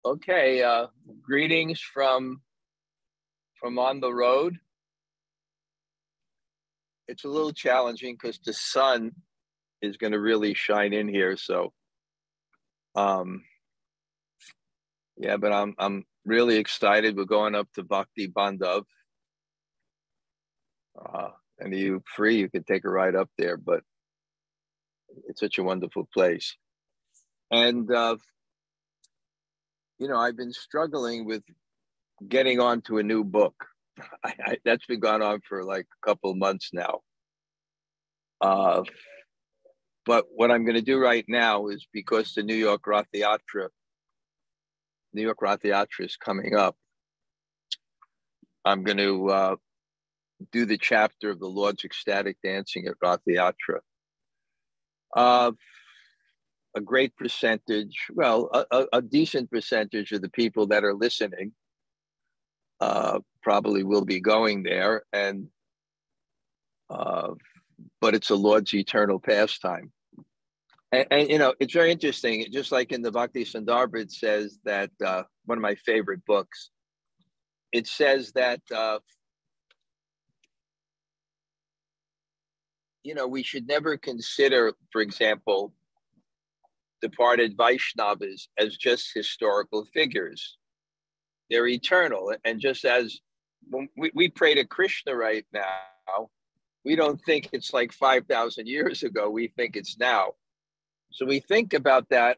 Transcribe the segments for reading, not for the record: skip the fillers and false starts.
Okay, greetings from on the road. It's a little challenging because the sun is going to really shine in here. So, yeah, but I'm really excited. We're going up to Bhakti Bandhav. And you free, you can take a ride up there, but it's such a wonderful place. And I've been struggling with getting onto a new book. That's been going on for like a couple of months now. But what I'm going to do right now is, because the New York Rath-yatra is coming up, I'm going to do the chapter of the Lord's ecstatic dancing at Rath-yatra. A great percentage, a decent percentage of the people that are listening probably will be going there, and but it's a Lord's eternal pastime. And it's very interesting. Just like in the Bhakti Sandarbha, it says that one of my favorite books, it says that we should never consider, for example, departed Vaishnavas as just historical figures. They're eternal. And just as when we pray to Krishna right now, we don't think it's like 5,000 years ago. We think it's now. So we think about that,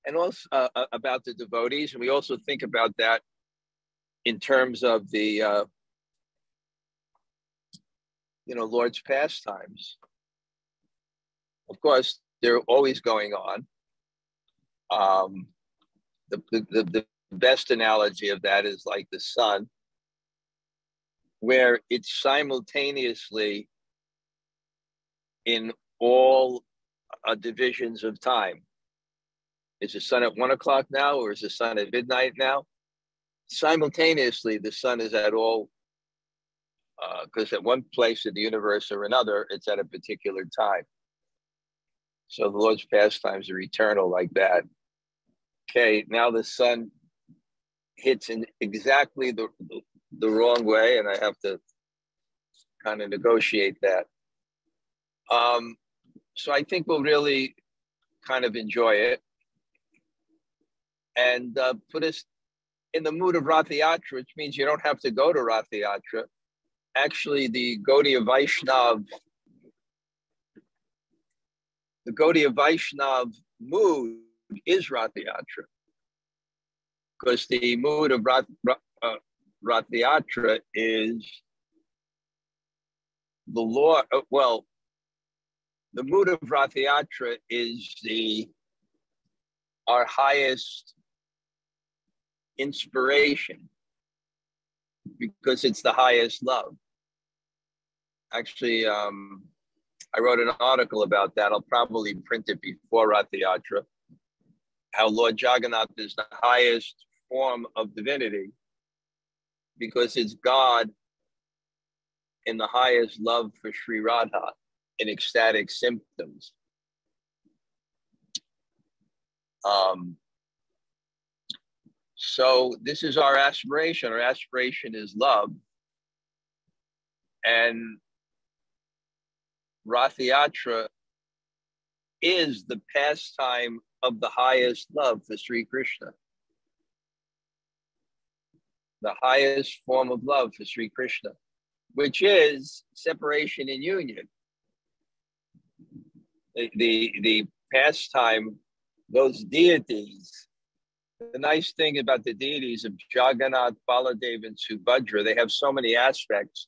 and also about the devotees. And we also think about that in terms of the, Lord's pastimes. Of course, they're always going on. The best analogy of that is like the sun, where it's simultaneously in all divisions of time. Is the sun at 1 o'clock now, or is the sun at midnight now? Simultaneously, the sun is at all, because at one place in the universe or another, it's at a particular time. So the Lord's pastimes are eternal like that. Okay, now the sun hits in exactly the wrong way, and I have to kind of negotiate that. So I think we'll really kind of enjoy it, and put us in the mood of Rath-yatra, which means you don't have to go to Rath-yatra. Actually, the Gaudiya Vaishnav mood is Rath-yatra, because the mood of Rath-yatra is the Lord. The mood of Rath-yatra is our highest inspiration, because it's the highest love. Actually, I wrote an article about that. I'll probably print it before Rath-yatra. How Lord Jagannātha is the highest form of divinity, because it's God in the highest love for Sri Radha in ecstatic symptoms. So this is our aspiration. Our aspiration is love. And Rath-yatra is the pastime of the highest love for Sri Krishna. The highest form of love for Sri Krishna, which is separation and union. The pastime, those deities, the nice thing about the deities of Jagannath, Baladev, and Subhadra, they have so many aspects.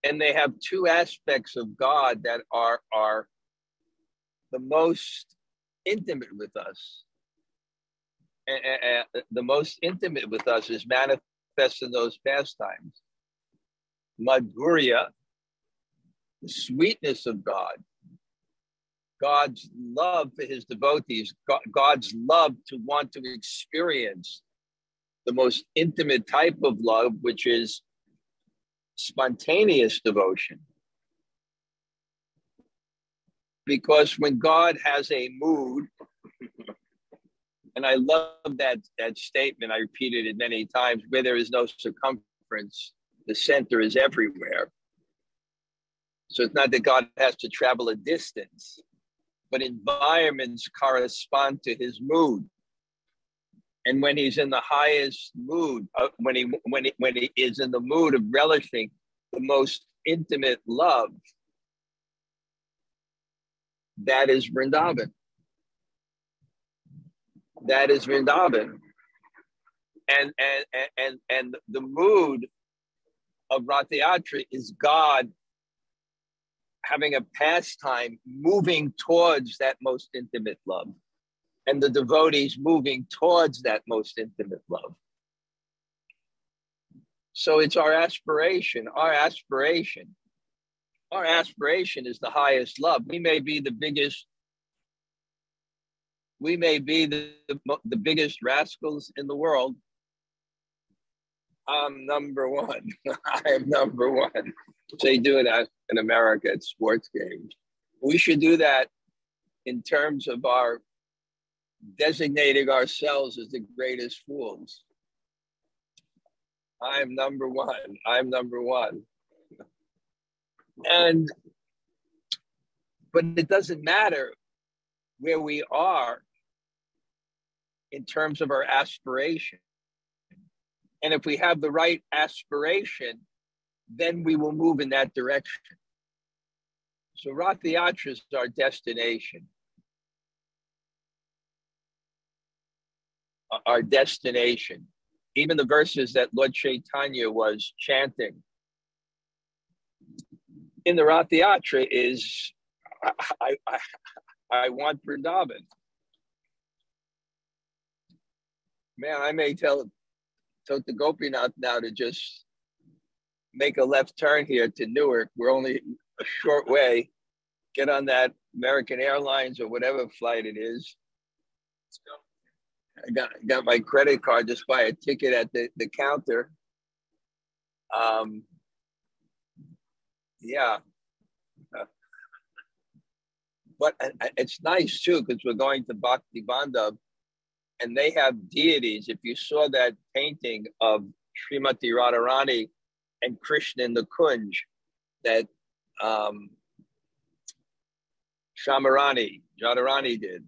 And they have two aspects of God that are the most intimate with us. And the most intimate with us is manifest in those pastimes. Madhurya, the sweetness of God. God's love for his devotees, God's love to want to experience the most intimate type of love, which is spontaneous devotion. Because when God has a mood, And I love that statement. I repeated it many times. Where there is no circumference, the center is everywhere. So it's not that God has to travel a distance, but environments correspond to his mood. And when he's in the highest mood, when he is in the mood of relishing the most intimate love, that is Vrindavan. That is Vrindavan. And the mood of Rath-yatra is God having a pastime moving towards that most intimate love, and the devotees moving towards that most intimate love. So it's our aspiration. Our aspiration is the highest love. We may be the biggest. We may be the biggest rascals in the world. I'm number one. I am number one. They do it in America at sports games. We should do that in terms of our designating ourselves as the greatest fools. I'm number one. I'm number one. But it doesn't matter where we are in terms of our aspiration. And if we have the right aspiration, then we will move in that direction. So Rath-yatra is our destination. Our destination. Even the verses that Lord Chaitanya was chanting in the Rath-yatra is, I want Vrindavan. Man, I may tell the Gopinath now to just make a left turn here to Newark. We're only a short way. Get on that American Airlines or whatever flight it is. Let's go. I got my credit card, just buy a ticket at the counter. Yeah. But it's nice too, because we're going to Bhakti Bandhav and they have deities. If you saw that painting of Srimati Radharani and Krishna in the Kunj, that Shamarani, Radharani did,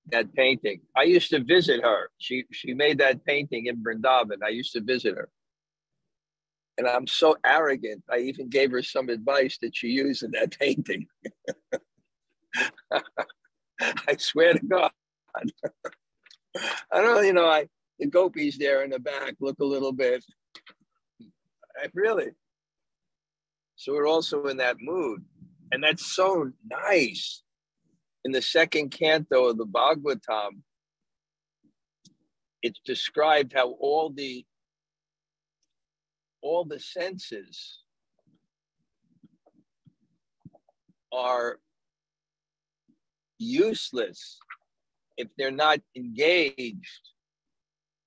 that painting. I used to visit her. She made that painting in Vrindavan. I used to visit her. And I'm so arrogant, I even gave her some advice that she used in that painting. I swear to God. I don't know, the gopis there in the back look a little bit, really. So we're also in that mood. And that's so nice. In the second canto of the Bhagavatam, it's described how all the senses are useless if they're not engaged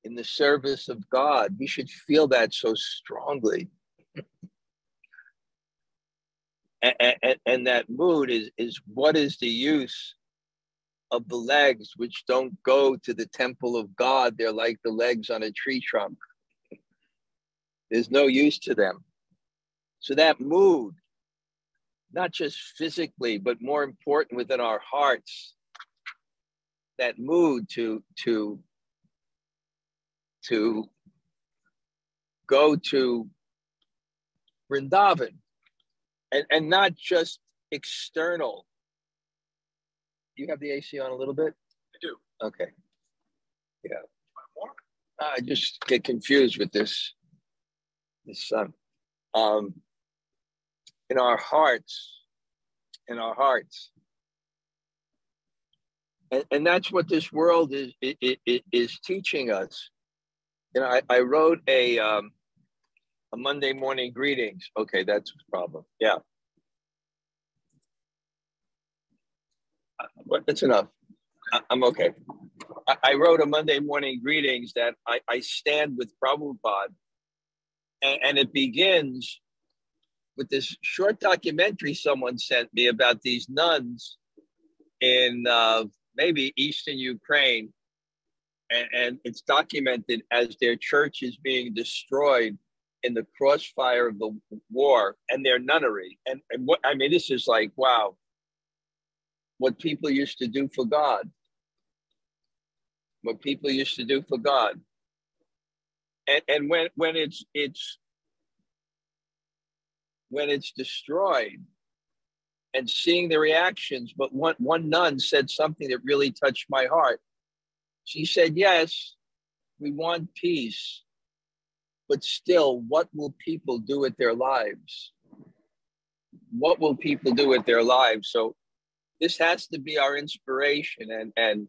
in the service of God. We should feel that so strongly. And that mood is what is the use of the legs which don't go to the temple of God? They're like the legs on a tree trunk. There's no use to them. So that mood, not just physically, but more important within our hearts, that mood to go to Vrindavan, and not just external. You have the AC on a little bit? I do. Okay. Yeah. I just get confused with this sun. In our hearts. And that's what this world is teaching us. I wrote a Monday morning greetings. Okay, that's the problem. Yeah. But that's enough. I'm okay. I wrote a Monday morning greetings that I stand with Prabhupada. And it begins with this short documentary someone sent me about these nuns in maybe Eastern Ukraine. and it's documented as their church is being destroyed in the crossfire of the war and their nunnery. And what I mean, this is like, wow, what people used to do for God. What people used to do for God. And when it's destroyed and seeing the reactions, but one nun said something that really touched my heart. She said, yes, we want peace, but still, what will people do with their lives? What will people do with their lives? So this has to be our inspiration. And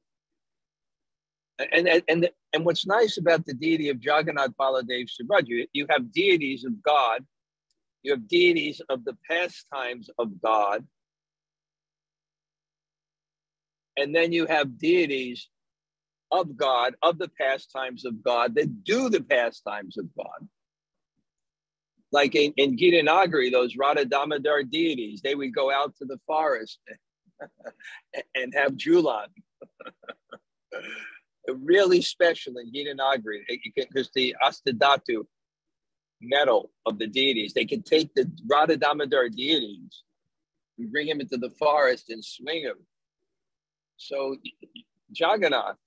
what's nice about the deity of Jagannath Baladev Subhadra, you have deities of God, you have deities of the pastimes of God, and then you have deities of God, of the pastimes of God, that do the pastimes of God. Like in Gita Nagari, those Radha Damodar deities, they would go out to the forest and have Julan. Really special in Gita Nagari, because the Astadhatu metal of the deities, they can take the Radha Damodar deities and bring him into the forest and swing him. So Jagannath.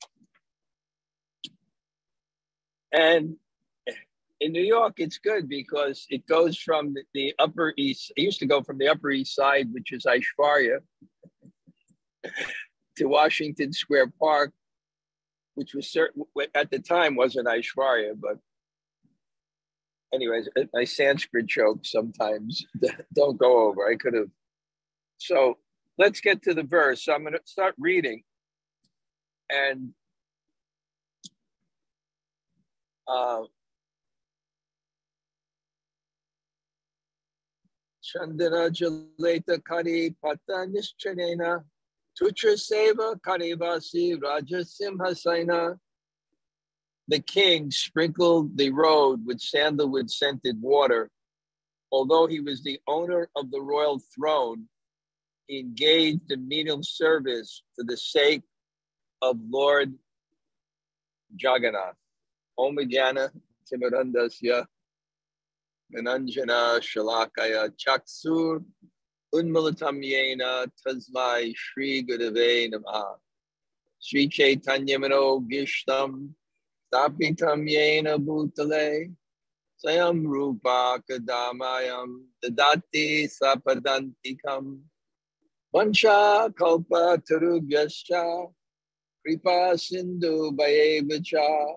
And in New York, it's good because it goes from the Upper East. It used to go from the Upper East Side, which is Aishwarya, to Washington Square Park, which was certain at the time wasn't Aishwarya, but anyways, my Sanskrit jokes sometimes don't go over. I could have. So let's get to the verse. So I'm going to start reading, and candana-jalete kare patha niṣecane tuccha sevā, kare vasi, rāja-siṁhāsane. The king sprinkled the road with sandalwood-scented water. Although he was the owner of the royal throne, he engaged in menial service for the sake of Lord Jagannātha. Om Jnana-timirandasya Gananjana Shalakaya Chaksur Unmulatam Yena Tasmai Shri Gurave Namaha. Sri Caitanya-mano Gishtam Tapitam Yena Bhutale Sayam Rupa Kadamayam Dadati Sapadantikam Vancha Kalpa Tarugyascha Kripa Sindhu Bhayevacha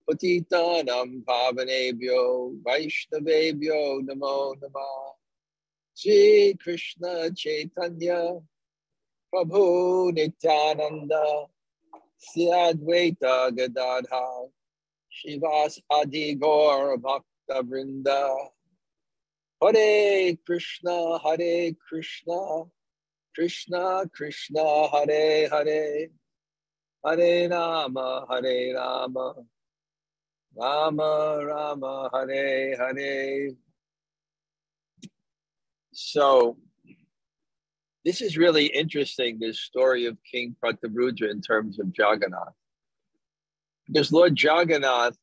Patitanam Pavanebhyo Vaishnavebhyo Namo Namah. Sri Krishna Chaitanya Prabhu Nityananda Sri Advaita Gadadhar Shivas Adi Gaur Bhakta Vrinda. Hare Krishna Krishna Krishna Hare Hare Hare Rama Rama Rama Hare Hare. So this is really interesting, this story of King Pratavrudra in terms of Jagannath. Because Lord Jagannath,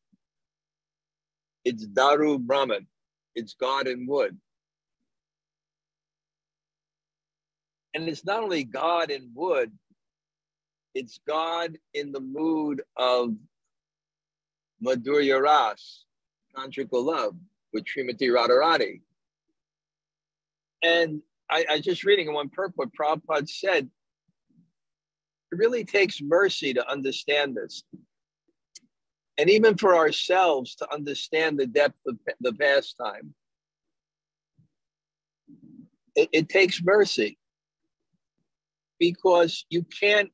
it's Daru Brahman, it's God in wood. And it's not only God in wood, it's God in the mood of Madhurya Ras, conjugal love, with Srimati Radharani. And I was just reading in one purport, Prabhupada said, it really takes mercy to understand this. And even for ourselves to understand the depth of the pastime. It takes mercy. Because you can't,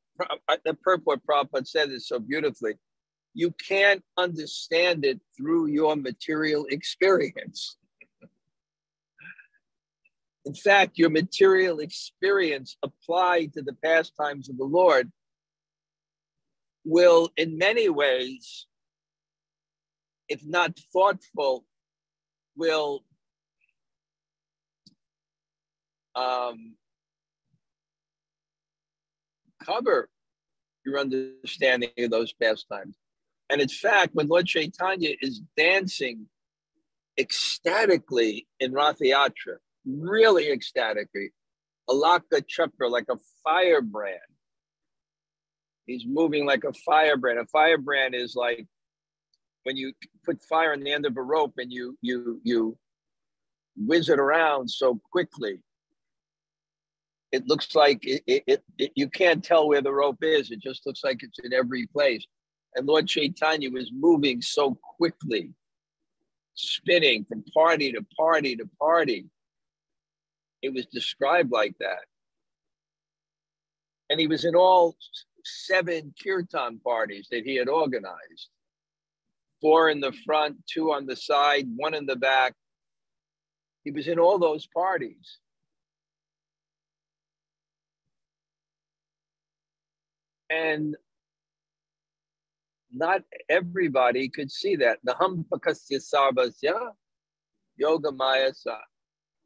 the purport Prabhupada said it so beautifully, you can't understand it through your material experience. In fact, your material experience applied to the pastimes of the Lord will, in many ways, if not thoughtful, will cover your understanding of those pastimes. And in fact, when Lord Chaitanya is dancing ecstatically in Ratha Yatra, really ecstatically, alaka chakra, like a firebrand. He's moving like a firebrand. A firebrand is like when you put fire on the end of a rope and you whiz it around so quickly. It looks like you can't tell where the rope is. It just looks like it's in every place. And Lord Chaitanya was moving so quickly, spinning from party to party to party. It was described like that. And he was in all 7 kirtan parties that he had organized. 4 in the front, 2 on the side, 1 in the back. He was in all those parties. And not everybody could see that. Naham pakasya sarvasya yoga maya sa.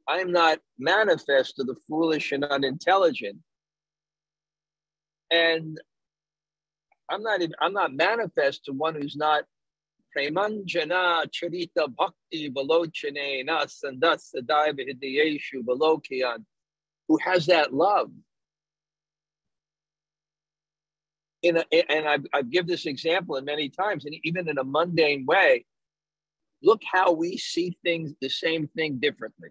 I am not manifest to the foolish and unintelligent. And I'm not manifest to one who's not premanjana charita bhakti valochane na sandas sadaiva hidayeshu valokyan, who has that love. And I've given this example many times, and even in a mundane way, look how we see things, the same thing differently,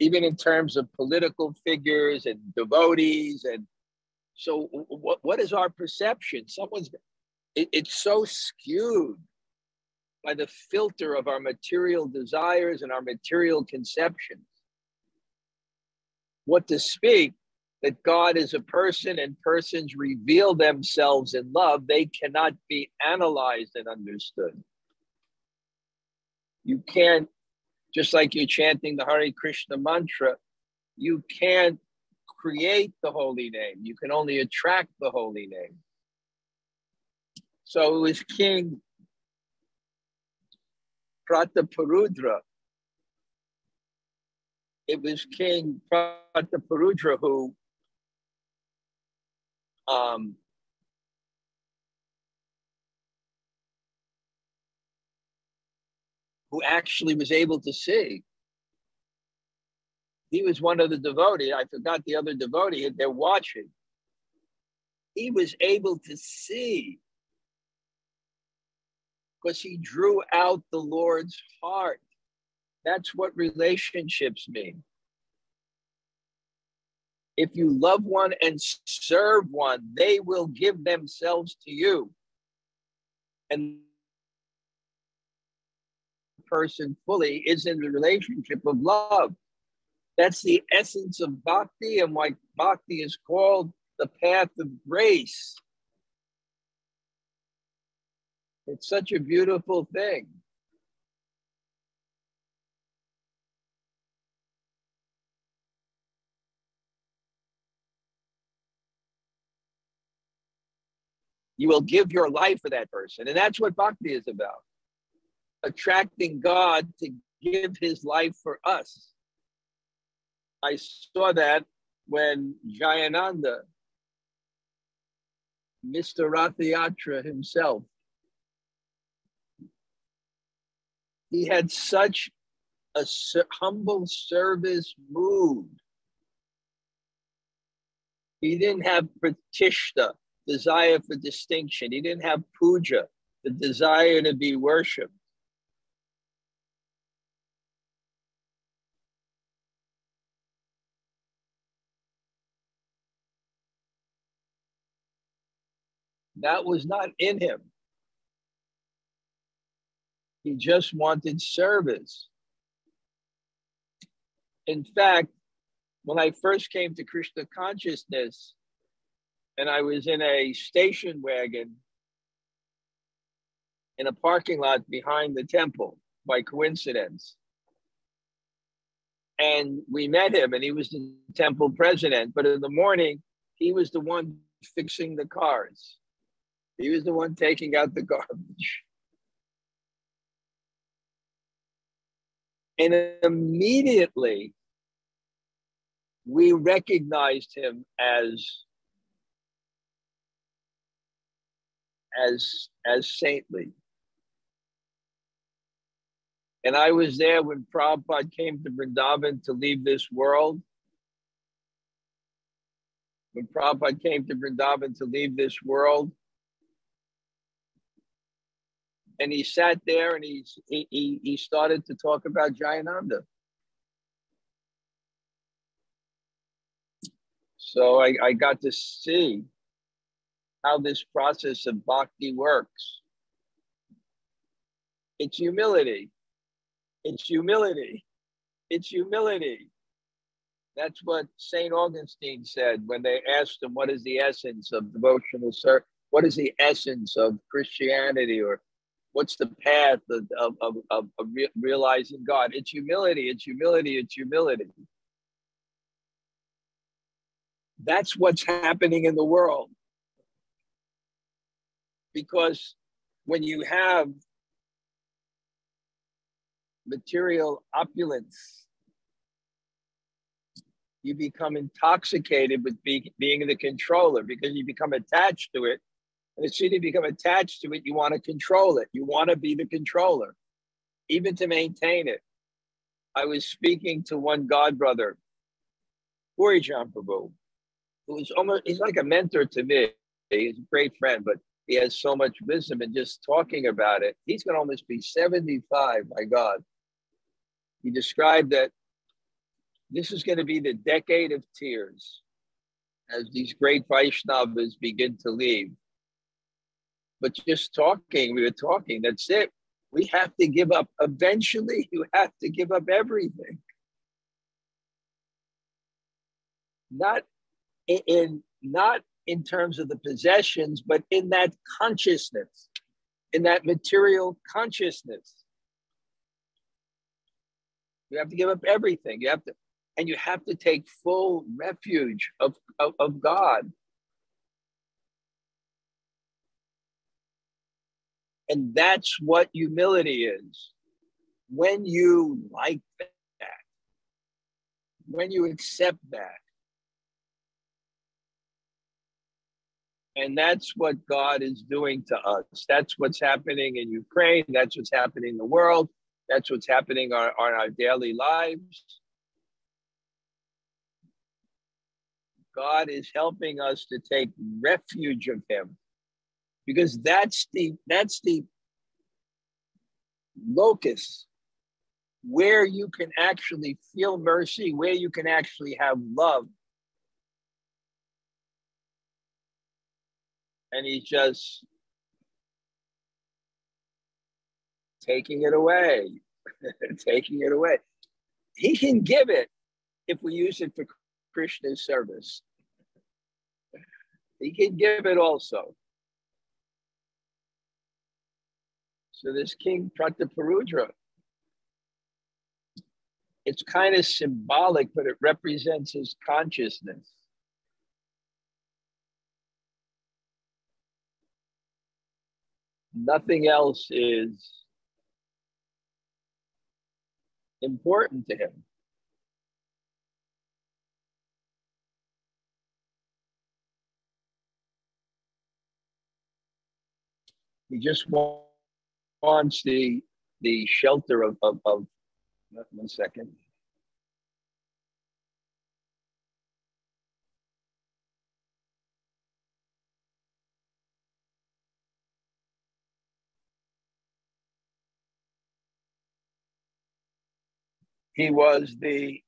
even in terms of political figures and devotees. And so what is our perception? It's so skewed by the filter of our material desires and our material conceptions. What to speak that God is a person and persons reveal themselves in love, they cannot be analyzed and understood. You can't, just like you're chanting the Hare Krishna mantra, you can't create the holy name. You can only attract the holy name. So it was King Prataparudra. It was King Prataparudra who actually was able to see. He was one of the devotees. I forgot the other devotee. They're watching. He was able to see because he drew out the Lord's heart. That's what relationships mean. If you love one and serve one, they will give themselves to you. And the person fully is in the relationship of love. That's the essence of bhakti, and why bhakti is called the path of grace. It's such a beautiful thing. You will give your life for that person. And that's what bhakti is about. Attracting God to give his life for us. I saw that when Jayananda, Mr. Ratha Yatra himself, he had such a humble service mood. He didn't have pratishta, desire for distinction. He didn't have puja, the desire to be worshipped. That was not in him. He just wanted service. In fact, when I first came to Krishna consciousness, and I was in a station wagon in a parking lot behind the temple by coincidence. And we met him, and he was the temple president. But in the morning, he was the one fixing the cars. He was the one taking out the garbage. And immediately, we recognized him as as saintly. And I was there when Prabhupada came to Vrindavan to leave this world. When Prabhupada came to Vrindavan to leave this world, and he sat there and he started to talk about Jayananda. So I got to see how this process of bhakti works. It's humility. It's humility. It's humility. That's what St. Augustine said when they asked him, what is the essence of devotional service? What is the essence of Christianity? Or what's the path of realizing God? It's humility, it's humility, it's humility. That's what's happening in the world. Because when you have material opulence, you become intoxicated with being the controller, because you become attached to it. And as soon as you become attached to it, you want to control it. You want to be the controller, even to maintain it. I was speaking to one godbrother, Purijan Prabhu, he's like a mentor to me. He's a great friend, but he has so much wisdom, and just talking about it, he's going to almost be 75, my God. He described that this is going to be the decade of tears as these great Vaishnavas begin to leave. But just talking, we were talking, that's it. We have to give up. Eventually, you have to give up everything. Not in terms of the possessions, but in that consciousness, in that material consciousness. You have to give up everything. You have to take full refuge of God. And that's what humility is. When you like that, when you accept that. And that's what God is doing to us. That's what's happening in Ukraine. That's what's happening in the world. That's what's happening on our daily lives. God is helping us to take refuge of Him, because that's the locus where you can actually feel mercy, where you can actually have love. And He's just taking it away, taking it away. He can give it if we use it for Krishna's service. He can give it also. So this King Prataparudra, it's kind of symbolic, but it represents his consciousness. Nothing else is important to him. He just wants the shelter of 1 second. He was the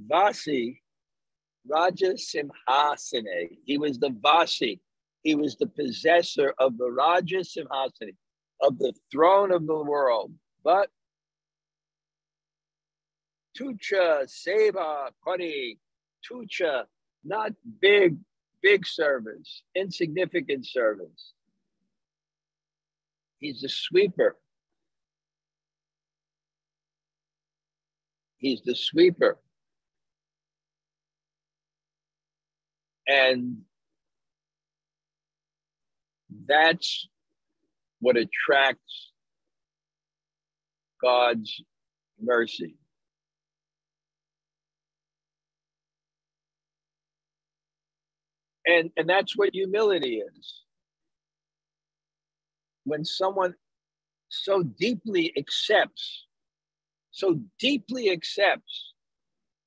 vasi, rāja-siṁhāsane. He was the vasi. He was the possessor of the rāja-siṁhāsane, of the throne of the world. But tuccha, sevā, kare, tuccha, not big service, insignificant service. He's the sweeper. He's the sweeper. And that's what attracts God's mercy. And that's what humility is. When someone so deeply accepts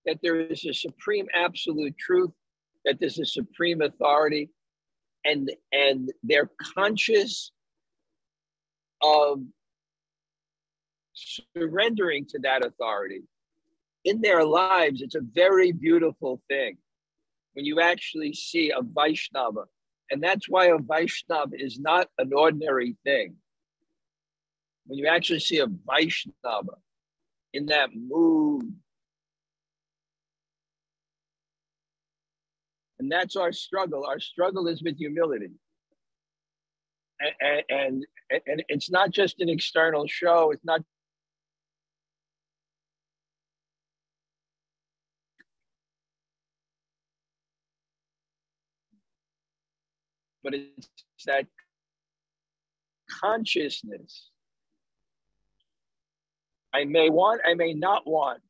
that there is a supreme absolute truth, that there's a supreme authority, and they're conscious of surrendering to that authority in their lives. It's a very beautiful thing when you actually see a Vaishnava. And that's why a Vaishnava is not an ordinary thing. When you actually see a Vaishnava in that mood, and that's our struggle. Our struggle is with humility. And it's not just an external show. It's not. But it's that consciousness. I may want, I may not want,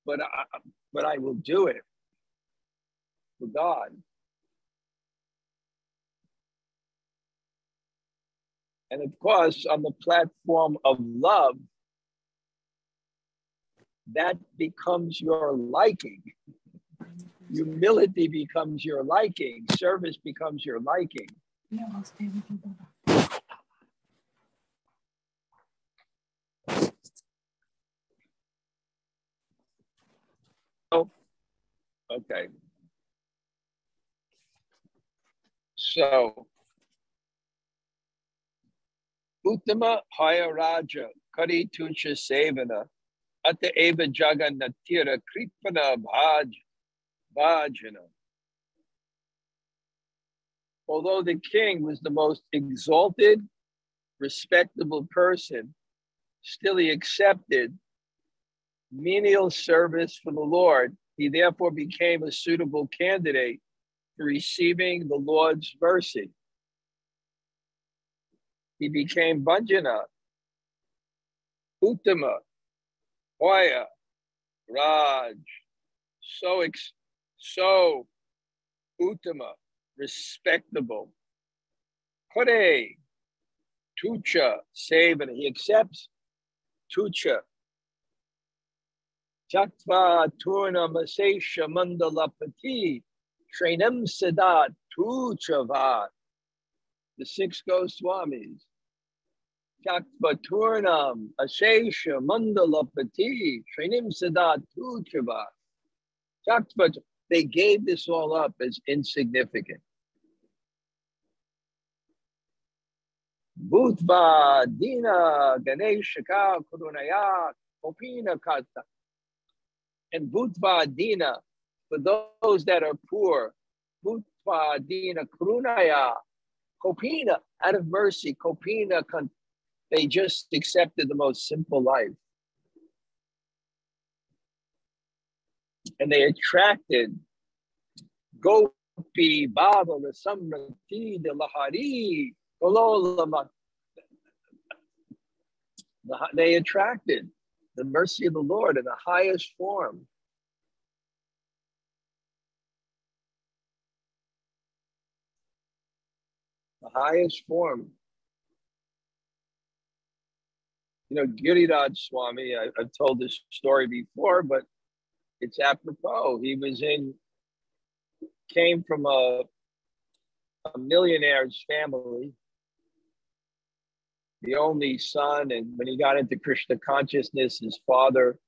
but I will do it for God. And of course, on the platform of love, that becomes your liking. Humility becomes your liking. Service becomes your liking. Oh, okay. So, Uttama Haya Raja Kari Tuccha Sevana Atta Eva Jagannātha Kripana Bhajana. Although the king was the most exalted, respectable person, still he accepted menial service for the Lord. He therefore became a suitable candidate for receiving the Lord's mercy. He became Bhanjana, Uttama, Hoya, Raj, so Uttama, respectable. Kare, tuccha, sevā. He accepts tuccha. Jaktva turna masesha mandalapati, shrenam sadat tuccha. The 6 Goswamis. Jaktva turnam asesha mandalapati, shrenim sadat tuccha. Jaktva. They gave this all up as insignificant. Bhutva dina ganeshaka kurunaya kopina-katha. And Bhutva dina, for those that are poor, Bhutva dina kurunaya kopina, out of mercy, kopina, they just accepted the most simple life. And they attracted Gopi, Baba, Rasamrati, the Lahari, Kololama. They attracted the mercy of the Lord in the highest form. The highest form. You know, Giriraj Swami, I've told this story before, but it's apropos. He came from a millionaire's family, the only son. And when he got into Krishna consciousness, his father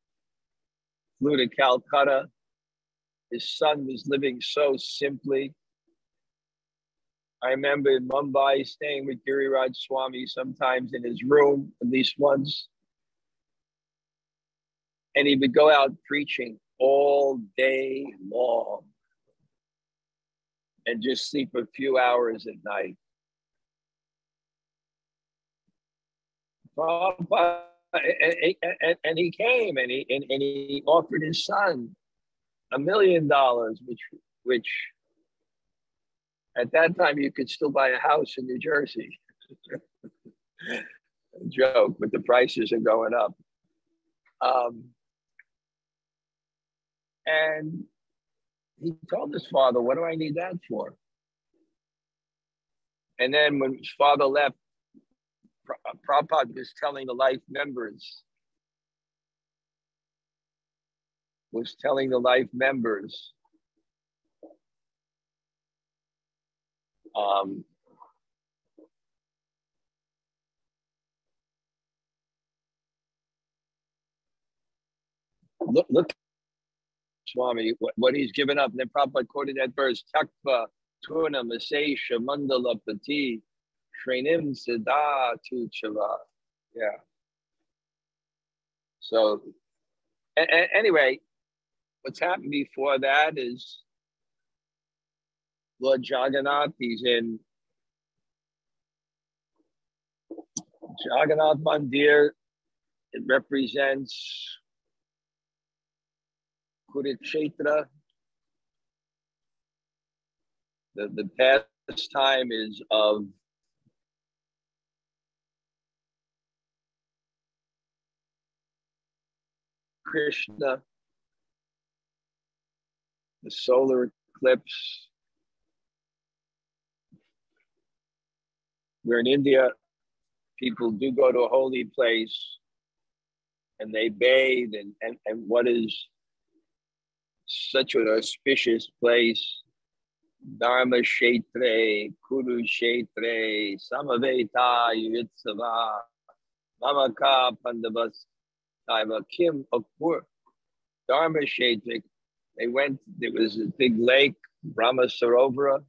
flew to Calcutta. His son was living so simply. I remember in Mumbai staying with Giriraj Swami sometimes in his room, at least once. And he would go out preaching all day long and just sleep a few hours at night. And he came and he offered his son $1 million, which at that time you could still buy a house in New Jersey. Joke, but the prices are going up. And he told his father, what do I need that for? And then when his father left, Prabhupada was telling the life members, look, Swami, what he's given up. And then Prabhupada quoted that verse, Takva Tuna Masesha Mandala Pati Shrenim Siddha Tuccha. Yeah. So anyway, what's happened before that is Lord Jagannātha, he's in Jagannath Mandir. It represents Kurukshetra. The pastime is of Krishna, the solar eclipse. We're in India. People do go to a holy place and they bathe, and what is such an auspicious place, Dharma Kshetre, Kuru Kshetre, Samaveta Yuvitsava, Mamaka Pandavas, Taiva Kim Akur, Dharma Kshetre. They went, there was a big lake, Brahma Sarovara,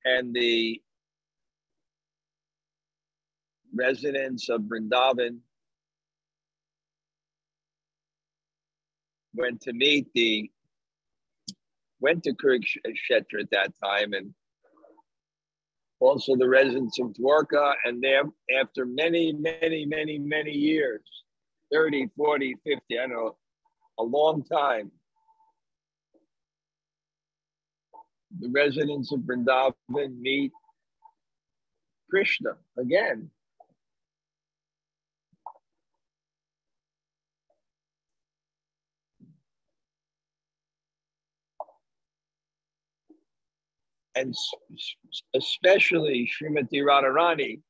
and the residents of Vrindavan went to Kurukshetra at that time, and also the residents of Dwarka, and there, after many years, 30, 40, 50, I don't know, a long time, the residents of Vrindavan meet Krishna again. And especially Srimati Radharani,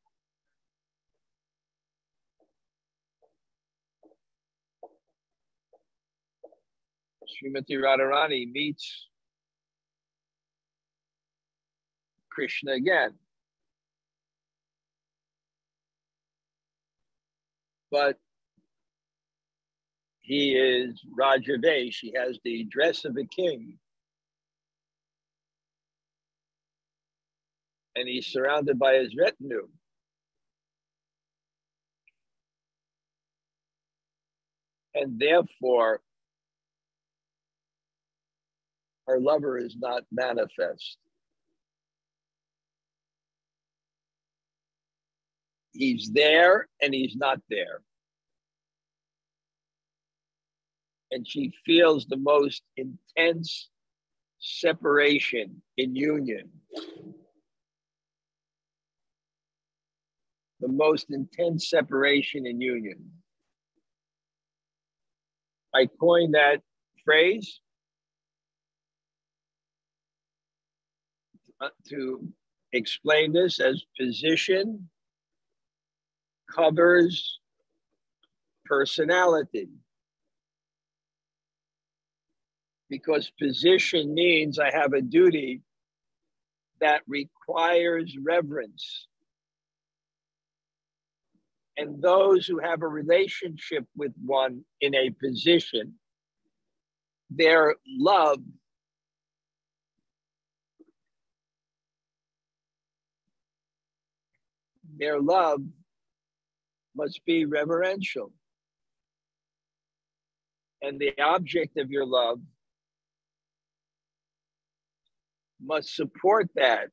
meets Krishna again. But he is Rajavesh, he has the dress of a king. And he's surrounded by his retinue. And therefore, her lover is not manifest. He's there and he's not there. And she feels the most intense separation in union. The most intense separation in union. I coined that phrase to explain this as position covers personality. Because position means I have a duty that requires reverence. And those who have a relationship with one in a position, their love must be reverential. And the object of your love must support that.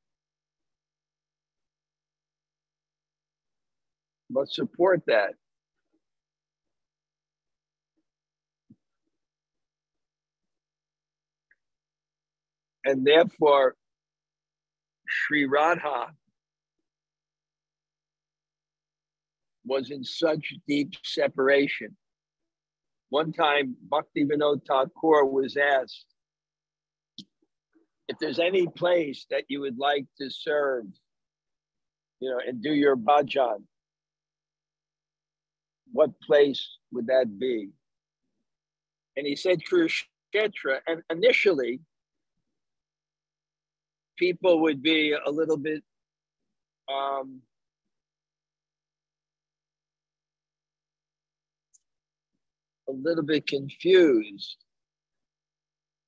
And therefore, Sri Radha was in such deep separation one time Bhaktivinoda Thakur was asked if there's any place that you would like to serve, and do your bhajan, what place would that be? And he said Kurukshetra. And initially, people would be a little bit confused,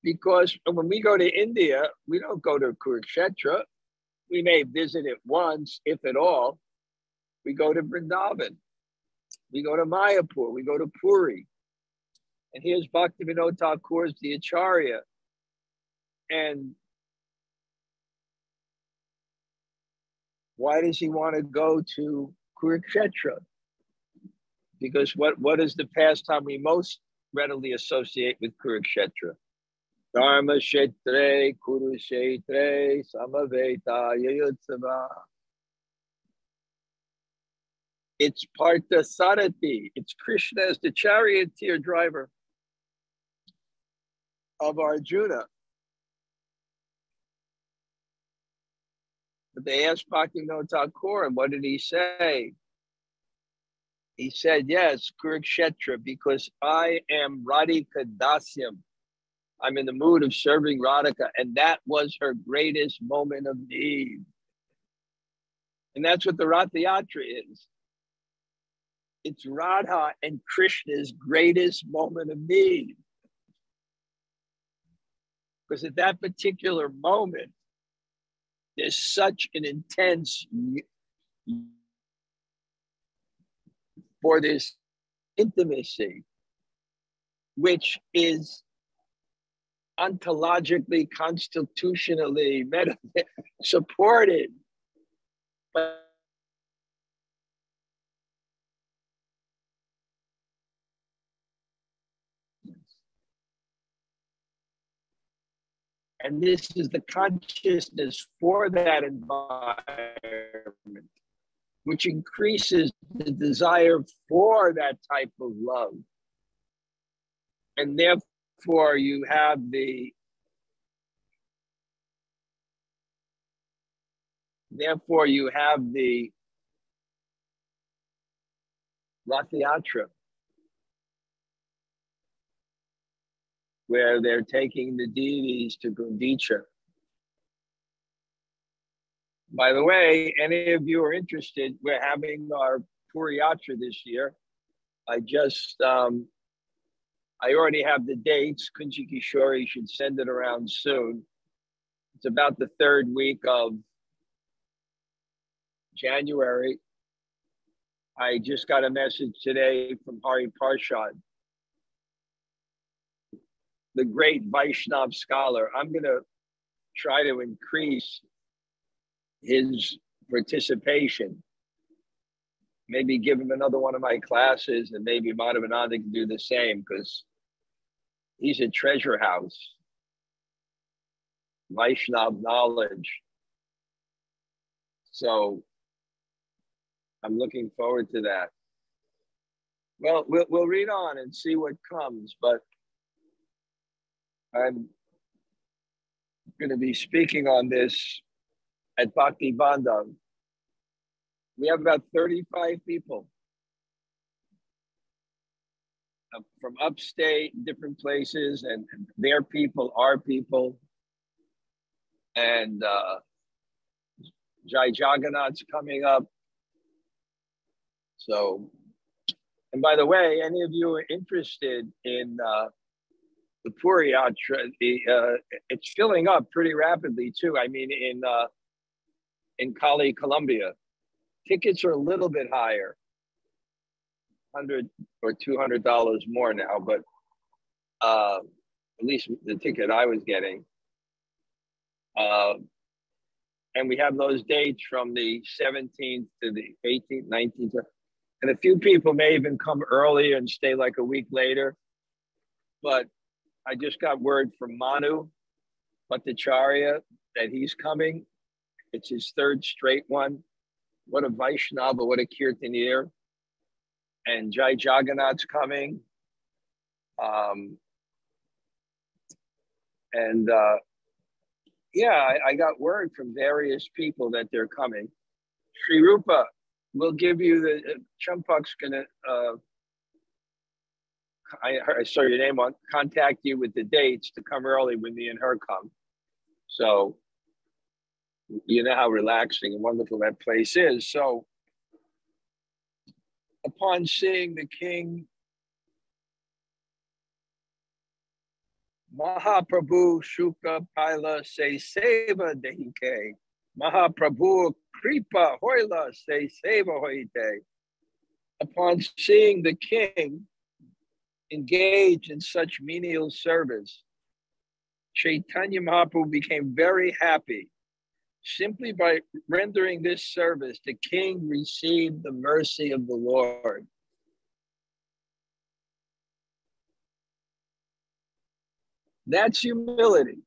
because when we go to India, we don't go to Kurukshetra. We may visit it once, if at all. We go to Vrindavan. We go to Mayapur. We go to Puri. And here's Bhaktivinoda Thakur's the Acharya. And why does he want to go to Kurukshetra? Because what is the pastime we most readily associate with Kurukshetra? Dharma Kshetre, Kurukshetre, Samaveta, Yayutsava. It's Partha Sarathi. It's Krishna as the charioteer driver of Arjuna. But they asked Bhaktivinoda Thakur, and what did he say? He said, yes, Kurukshetra, because I am Radhika Dasyam. I'm in the mood of serving Radhika, and that was her greatest moment of need. And that's what the Rath Yatra is. It's Radha and Krishna's greatest moment of need. Because at that particular moment, there's such an intense for this intimacy, which is ontologically, constitutionally supported. And this is the consciousness for that environment, which increases the desire for that type of love. And therefore you have the Rath Yatra, where they're taking the deities to Gundicha. By the way, any of you are interested, we're having our Puri Yatra this year. I already have the dates. Kunji Kishori should send it around soon. It's about the third week of January. I just got a message today from Hari Parshad, the great Vaishnav scholar. I'm going to try to increase his participation. Maybe give him another one of my classes, and maybe Madhavananda can do the same, because he's a treasure house. Vaishnav knowledge. So I'm looking forward to that. Well, we'll read on and see what comes, but I'm going to be speaking on this at Bhakti Bandhav. We have about 35 people from upstate, different places, and their people, our people. And Jai Jagannath's coming up. So, and by the way, any of you are interested in the Puri Yatra, it's filling up pretty rapidly too. I mean, in Cali, Colombia, tickets are a little bit higher, $100 or $200 more now, but at least the ticket I was getting. And we have those dates from the 17th to the 18th, 19th. And a few people may even come early and stay like a week later. But I just got word from Manu Bhattacharya that he's coming. It's his third straight one. What a Vaishnava, what a Kirtanier. And Jai Jagannath's coming. I got word from various people that they're coming. Sri Rupa will give you the Champak's gonna. I saw your name on. Contact you with the dates to come early when me and her come. So you know how relaxing and wonderful that place is. So upon seeing the king, Mahaprabhu Shuka Paila se seva dehike. Mahaprabhu Kripa Hoila se seva hoite. Upon seeing the king engage in such menial service, Chaitanya Mahaprabhu became very happy. Simply by rendering this service, the king received the mercy of the Lord. That's humility.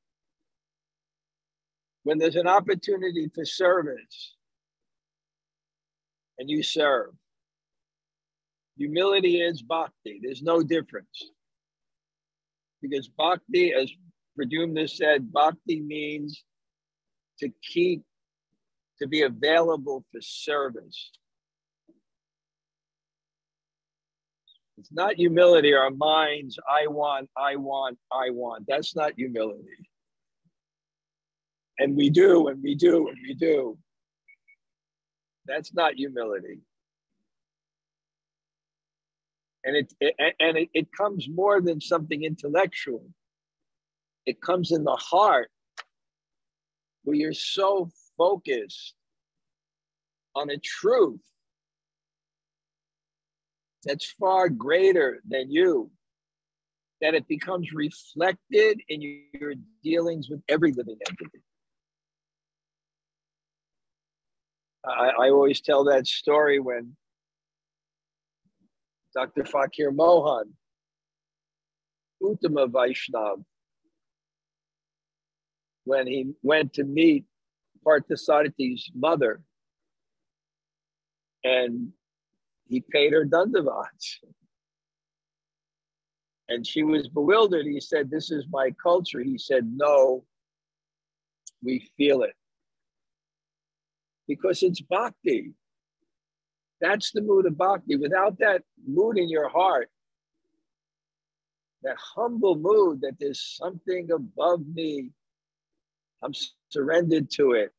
When there's an opportunity for service and you serve. Humility is bhakti. There's no difference. Because bhakti, as Pradyumna said, bhakti means to be available for service. It's not humility, our minds, I want. That's not humility. And we do. That's not humility. And it comes more than something intellectual. It comes in the heart, where you're so focused on a truth that's far greater than you, that it becomes reflected in your dealings with every living entity. I always tell that story when Dr. Fakir Mohan, Uttama Vaishnav, when he went to meet Parthasarthi's mother, and he paid her dandavats. And she was bewildered. He said, "This is my culture." He said, "No, we feel it. Because it's bhakti. That's the mood of bhakti. Without that mood in your heart, that humble mood that there's something above me, I'm surrendered to it.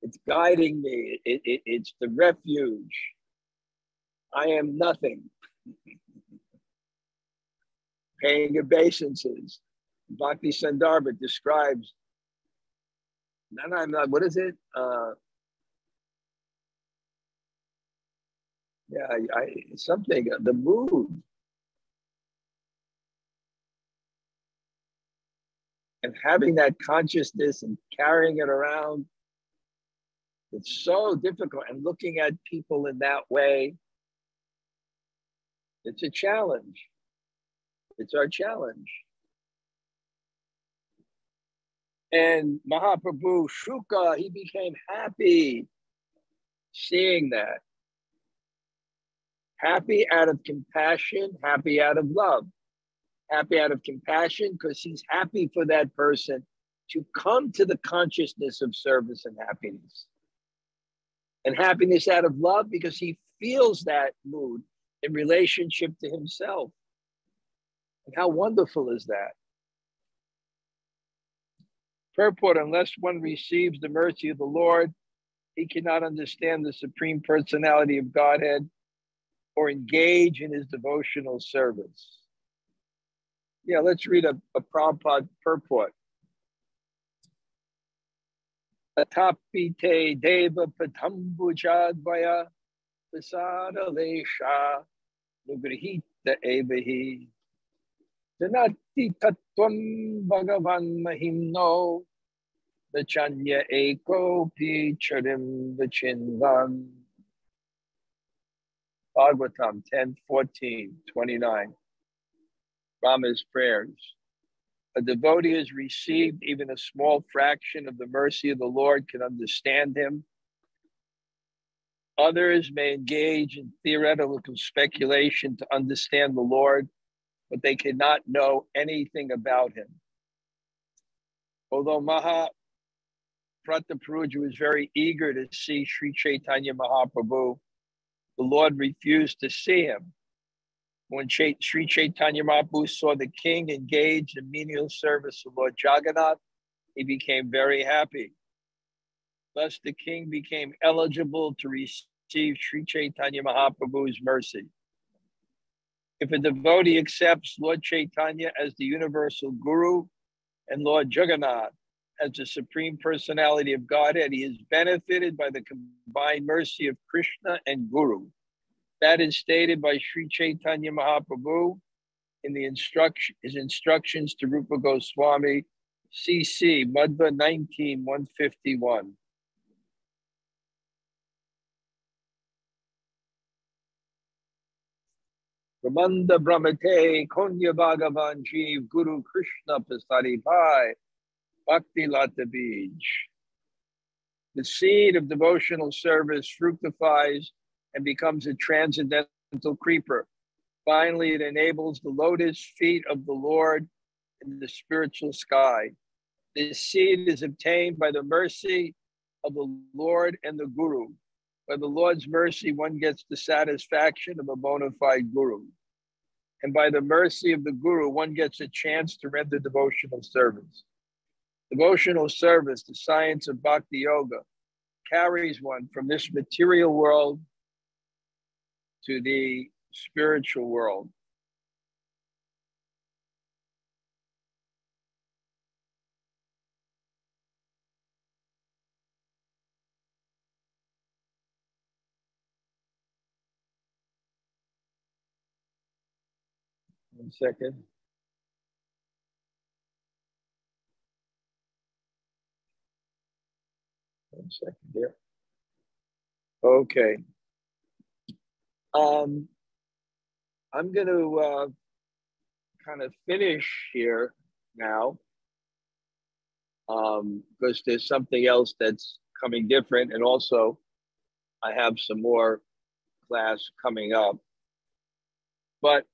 It's guiding me. It's the refuge. I am nothing." Paying obeisances. Bhakti Sandarbha describes, what is it? Something, the mood. And having that consciousness and carrying it around, it's so difficult. And looking at people in that way, it's a challenge. It's our challenge. And Mahaprabhu Shuka, he became happy seeing that. Happy out of compassion, happy out of love. Happy out of compassion because he's happy for that person to come to the consciousness of service and happiness. And happiness out of love because he feels that mood in relationship to himself. And how wonderful is that? Purport, unless one receives the mercy of the Lord, he cannot understand the Supreme Personality of Godhead or engage in his devotional service. Yeah, let's read a Prabhupada purport. Atapite deva patambujadvaya pasada lesha nugrihita evahi janati tattvam bhagavan mahimno vachanya eko pi charim vachinvan. Bhagavatam 10:14-29. Rama's prayers. A devotee has received even a small fraction of the mercy of the Lord, can understand him. Others may engage in theoretical speculation to understand the Lord. but they could not know anything about him. Although Prataparuja was very eager to see Sri Chaitanya Mahaprabhu, the Lord refused to see him. When Sri Chaitanya Mahaprabhu saw the king engaged in menial service of Lord Jagannātha, he became very happy. Thus, the king became eligible to receive Sri Chaitanya Mahaprabhu's mercy. If a devotee accepts Lord Chaitanya as the universal guru and Lord Jagannātha as the supreme personality of Godhead, he is benefited by the combined mercy of Krishna and Guru. That is stated by Sri Chaitanya Mahaprabhu in his instructions to Rupa Goswami, CC, Madhva 19, 151. Ramanda Brahmate, Konya Bhagavan Jeev, Guru Krishna Pasari Bhai, Bhakti Lata Bij. The seed of devotional service fructifies and becomes a transcendental creeper. Finally, it enables the lotus feet of the Lord in the spiritual sky. This seed is obtained by the mercy of the Lord and the Guru. By the Lord's mercy, one gets the satisfaction of a bona fide Guru. And by the mercy of the Guru, one gets a chance to render devotional service. Devotional service, the science of Bhakti Yoga, carries one from this material world to the spiritual world. One second. One second here. Okay. I'm going to kind of finish here now because there's something else that's coming different. And also, I have some more class coming up. But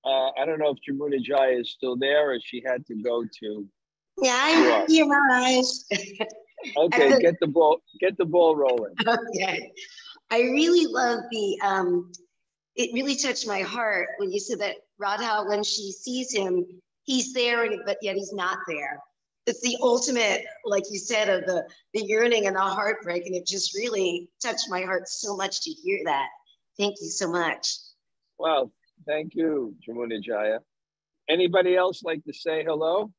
I don't know if Jamuna Jaya is still there or she had to go to. Yeah, I'm here, Maharaj. Okay, get the ball rolling. Okay. I really love it really touched my heart when you said that Radha, when she sees him, he's there, but yet he's not there. It's the ultimate, like you said, of the yearning and the heartbreak. And it just really touched my heart so much to hear that. Thank you so much. Wow. Thank you, Jamuna Jaya. Anybody else like to say hello?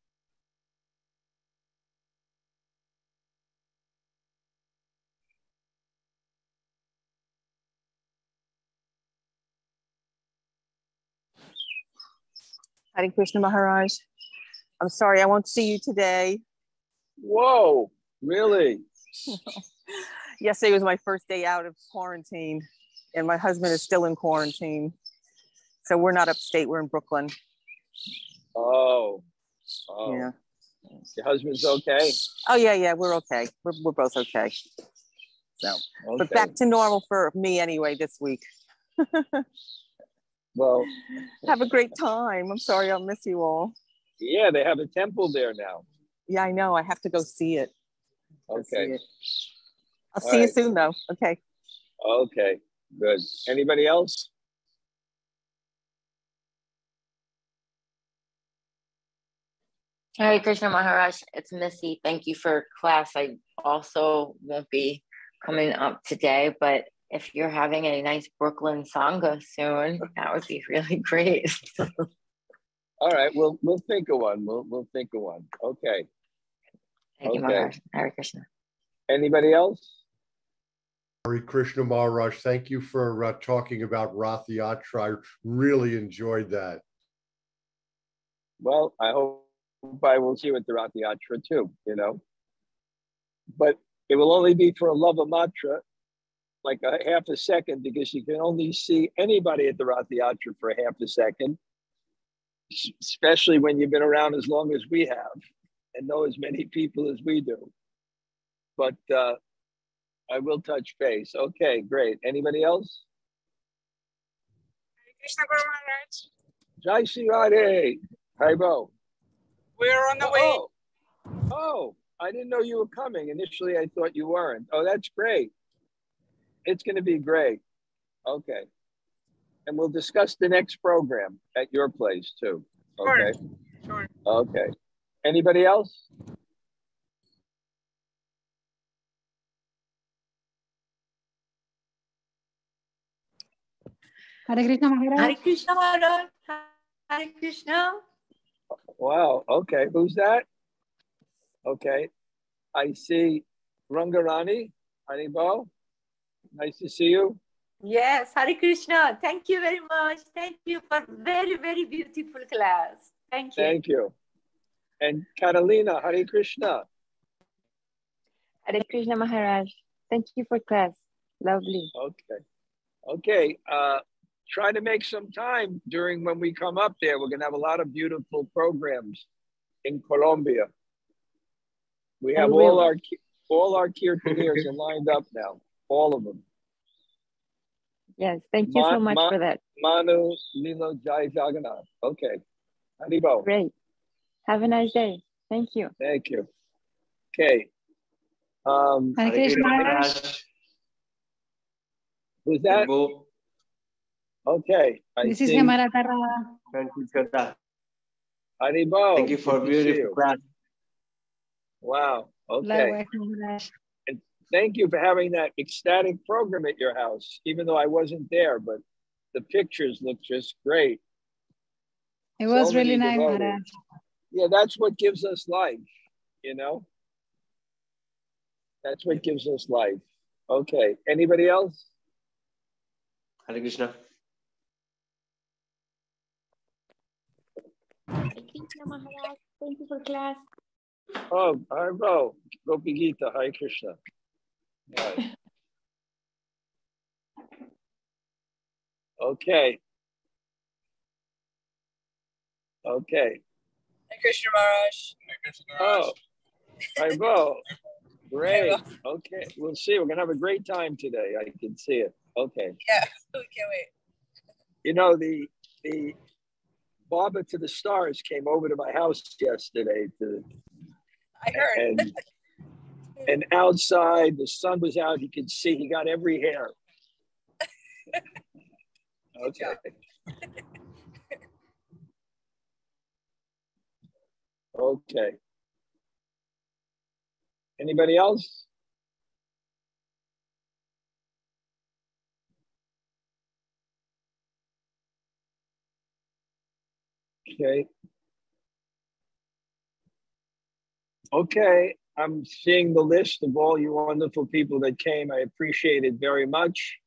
Hare Krishna Maharaj. I'm sorry, I won't see you today. Whoa, really? Yesterday was my first day out of quarantine, and my husband is still in quarantine. So we're not upstate, we're in Brooklyn. Oh. Yeah. Your husband's okay? Oh, yeah, we're okay. We're both okay. So, okay. But back to normal for me anyway this week. Well, have a great time. I'm sorry I'll miss you all. Yeah, they have a temple there now. Yeah, I know. I have to go see it. Okay. I'll see you soon, though. Okay. Okay, good. Anybody else? Hare Krishna Maharaj, it's Missy. Thank you for class. I also won't be coming up today, but if you're having a nice Brooklyn Sanga soon, that would be really great. All right, we'll think of one. We'll think of one. Okay. Thank you, Maharaj. Hare Krishna. Anybody else? Hare Krishna Maharaj, thank you for talking about Rath Yatra. I really enjoyed that. Well, I hope I will see you at the Rath Yatra too, But it will only be for a lava matra, like a half a second, because you can only see anybody at the Rath Yatra for a half a second, especially when you've been around as long as we have and know as many people as we do. But I will touch base. Okay, great. Anybody else? Krishna Guru Maharaj. Jai Sri Radhe. Haribo. We're on the way. Oh, I didn't know you were coming. Initially, I thought you weren't. Oh, that's great. It's going to be great. Okay. And we'll discuss the next program at your place too. Okay. Sure. Okay. Anybody else? Hare Krishna Maharaj. Hare Krishna Maharaj. Hare Krishna. Wow. Okay. Who's that? Okay. I see Rangarani. Haribo. Nice to see you. Yes, Hare Krishna. Thank you very much. Thank you for very, very beautiful class. Thank you. Thank you. And Catalina, Hare Krishna. Hare Krishna Maharaj. Thank you for class. Lovely. Okay. Okay. Try to make some time during when we come up there. We're going to have a lot of beautiful programs in Colombia. We have all our kirtaniers are lined up now. All of them. Yes, thank you so much for that. Manu, Lilo, Jai, Jagannath. Okay. Haribo. Great. Have a nice day. Thank you. Thank you. Okay. Hare Krishna Maharaj. Who's that? Okay. This is Hemaratara. Haribo. Thank you for beautiful class. Wow. Okay. Likewise, Maharaj. And thank you for having that ecstatic program at your house, even though I wasn't there, but the pictures look just great. It was So really many nice, devotees. Maharaj. Yeah, that's what gives us life, you know? That's what gives us life. Okay. Anybody else? Hare Krishna. Hare Krishna Maharaj. Thank you for class. Oh, Haribo. Gopi Gita. Hare Krishna. Right. Okay. Okay. Hare Krishna Maharaj. Hare Krishna Maharaj. Oh, Haribo. Great. Okay. We'll see. We're going to have a great time today. I can see it. Okay. Yeah, we can't wait. You know, the Baba to the Stars came over to my house yesterday I heard. and outside the sun was out. You could see he got every hair. Okay. Okay. Anybody else? Okay. Okay. I'm seeing the list of all you wonderful people that came. I appreciate it very much.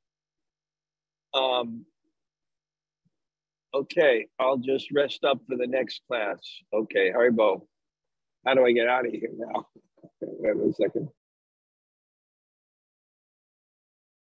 Okay, I'll just rest up for the next class. Okay, Haribo. How do I get out of here now? Wait a second.